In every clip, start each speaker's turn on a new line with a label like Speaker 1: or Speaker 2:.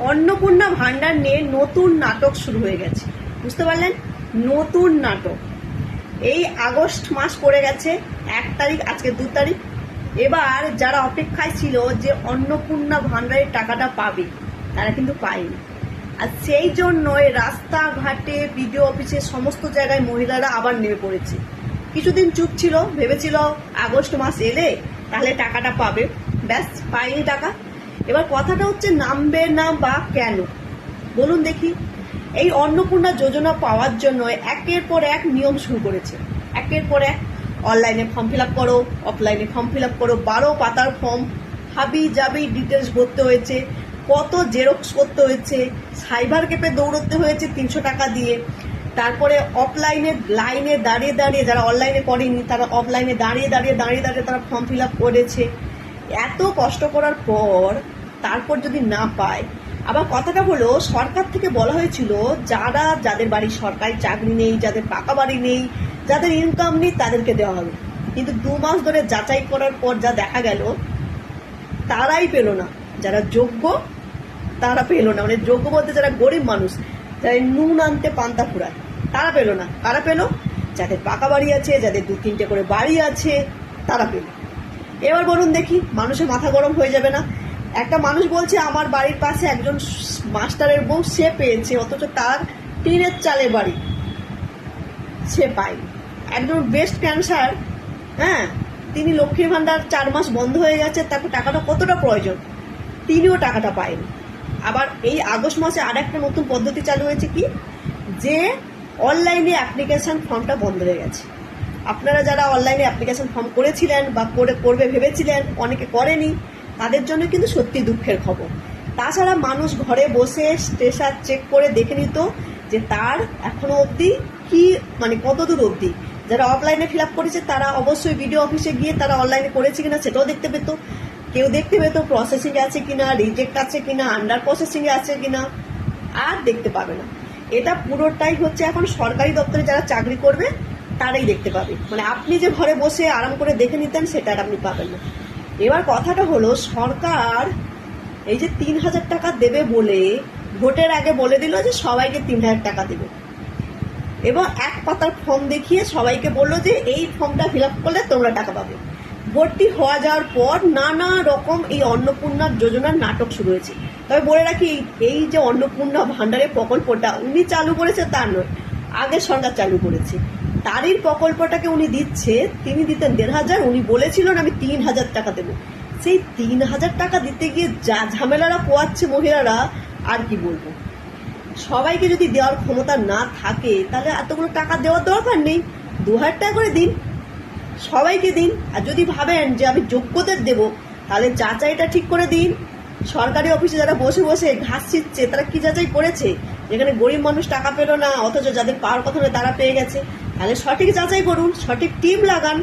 Speaker 1: অন্নপূর্ণা ভান্ডার নিয়ে নতুন নাটক শুরু হয়ে গেছে। বুঝতে পারলেন? নতুন নাটক। এই আগস্ট মাস পড়ে গেছে, 1 তারিখ, আজকে 2 তারিখ। এবার যারা অপেক্ষায় ছিল যে অন্নপূর্ণা ভান্ডারের টাকাটা পাবে, তারা কিন্তু পায়নি। আর সেই জন্যই রাস্তাঘাটে, বিডিও অফিসে, সমস্ত জায়গায় মহিলারা আবার নেমে পড়েছে। কিছুদিন চুপ ছিল, ভেবেছিল আগস্ট মাস এলে তাহলে টাকাটা পাবে, ব্যাস পায়নি টাকা। এবার কথাটা হচ্ছে নামবে না বা কেন বলুন দেখি। এই অন্নপূর্ণা যোজনা পাওয়ার জন্য একের পর এক নিয়ম শুরু করেছে। একের পর এক অনলাইনে ফর্ম ফিল আপ করো, অফলাইনে ফর্ম ফিল আপ করো, 12 পাতার ফর্ম, হাবি জাবি ডিটেলস ভরতে হয়েছে, কত জেরক্স করতে হয়েছে, সাইবার ক্যাফে দৌড়তে হয়েছে 300 টাকা দিয়ে। তারপরে অফলাইনে লাইনে দাঁড়িয়ে দাঁড়িয়ে, যারা অনলাইনে করেনি তারা অফলাইনে দাঁড়িয়ে দাঁড়িয়ে তারা ফর্ম ফিল আপ করেছে। এত কষ্ট করার পর তারপর যদি না পায়, আবার কথাটা হলো সরকার থেকে বলা হয়েছিল যাদের বাড়ি সরকারি চাকরি নেই, যাদের পাকা বাড়ি নেই, যাদের ইনকাম নেই, তাদেরকে দেওয়া হবে। কিন্তু 2 মাস ধরে যাচাই করার পর যা দেখা গেল, তারাই পেল না। যারা যোগ্য তারা পেল না, মানে যোগ্য বলতে যারা গরিব মানুষ, যারা নুন আনতে পান্তা ফুরায়, তারা পেল না। কারা পেল? যাদের পাকা বাড়ি আছে, যাদের 2-3টে করে বাড়ি আছে, তারা পেল। এবার বলুন দেখি, মানুষের মাথা গরম হয়ে যাবে না? একটা মানুষ বলছে আমার বাড়ির পাশে একজন মাস্টারের বউ, সে পেয়েছে, অথচ তার টিনের চালে বাড়ি, সে পায়নি। একজন ব্রেস্ট ক্যান্সার, হ্যাঁ, তিনি লক্ষ্মীর ভান্ডার 4 মাস বন্ধ হয়ে গেছে, তাকে টাকাটা কতটা প্রয়োজন, তিনিও টাকাটা পায়নি। আবার এই আগস্ট মাসে আর একটা নতুন পদ্ধতি চালু হয়েছে, কি যে অনলাইনে অ্যাপ্লিকেশন ফর্মটা বন্ধ হয়ে গেছে। আপনারা যারা অনলাইনে অ্যাপ্লিকেশন ফর্ম করেছিলেন বা করবে ভেবেছিলেন, অনেকে করেনি, তাদের জন্য কিন্তু সত্যি দুঃখের খবর। তাছাড়া মানুষ ঘরে বসে স্টেটাস চেক করে দেখে নিত যে তার এখনো অবধি কি, মানে কতদূর অবধি। যারা অফলাইনে ফিল আপ করেছে তারা অবশ্যই বিডিও অফিসে গিয়ে তারা অনলাইনে করেছে কিনা সেটাও দেখতে পেত। কেউ দেখতে পেত প্রসেসিং আছে কিনা, রিজেক্ট আছে কিনা, আন্ডার প্রসেসিং আছে কিনা, আর দেখতে পাবে না। এটা পুরোটাই হচ্ছে এখন সরকারি দপ্তরে যারা চাকরি করবে তারাই দেখতে পাবে। মানে আপনি যে ঘরে বসে আরাম করে দেখে নিতেন, সেটা আর আপনি পাবেন না। এবার কথাটা হলো, সরকার এই যে 3000 টাকা দেবে বলে ভোটের আগে বলে দিল যে সবাইকে 3000 টাকা দেবে, এবং 1 পাতার ফর্ম দেখিয়ে সবাইকে বললো যে এই ফর্মটা ফিল আপ করলে তোমরা টাকা পাবে। ভর্তি হওয়া যাওয়ার পর নানা রকম এই অন্নপূর্ণা যোজনার নাটক শুরু হয়েছে। তবে বলে রাখি, এই যে অন্নপূর্ণা ভান্ডারের প্রকল্পটা উনি চালু করেছে তা নয়, আগের সরকার চালু করেছে। তারই প্রকল্পটাকে উনি দিচ্ছে। তিনি দিতেন 1500, উনি বলেছিলেন আমি 3000 টাকা দেবো। সেই 3000 টাকা দিতে গিয়ে যা ঝামেলারা পোয়াচ্ছে মহিলারা, আর কি বলবো। সবাইকে যদি দেওয়ার ক্ষমতা না থাকে তাহলে এতগুলো টাকা দেওয়ার দরকার নেই, 2000 টাকা করে দিন, সবাইকে দিন। আর যদি ভাবেন যে আমি যোগ্যদের দেবো, তাহলে যাচাইটা ঠিক করে দিন। সরকারি অফিসে যারা বসে বসে ঘাস ছিটছে, তারা কি যাচাই করেছে যেখানে গরিব মানুষ টাকা পেল না, অথচ যাদের পাওয়ার কথা নয় তারা পেয়ে গেছে? তাহলে সঠিক যাচাই করুন, সঠিক টিম লাগান।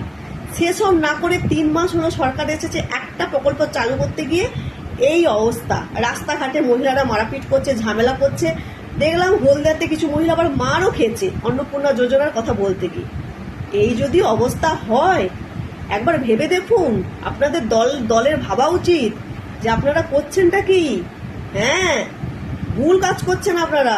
Speaker 1: সেসব না করে 3 মাস হলো সরকার এসেছে, একটা প্রকল্প চালু করতে গিয়ে এই অবস্থা। রাস্তাঘাটে মহিলারা মারাপিট করছে, ঝামেলা করছে। দেখলাম হলদিয়াতে কিছু মহিলা আবার মারও খেয়েছে অন্নপূর্ণা যোজনার কথা বলতে গিয়ে। এই যদি অবস্থা হয়, একবার ভেবে দেখুন। আপনাদের দলের ভাবা উচিত যে আপনারা করছেনটা কি। হ্যাঁ, ভুল কাজ করছেন আপনারা।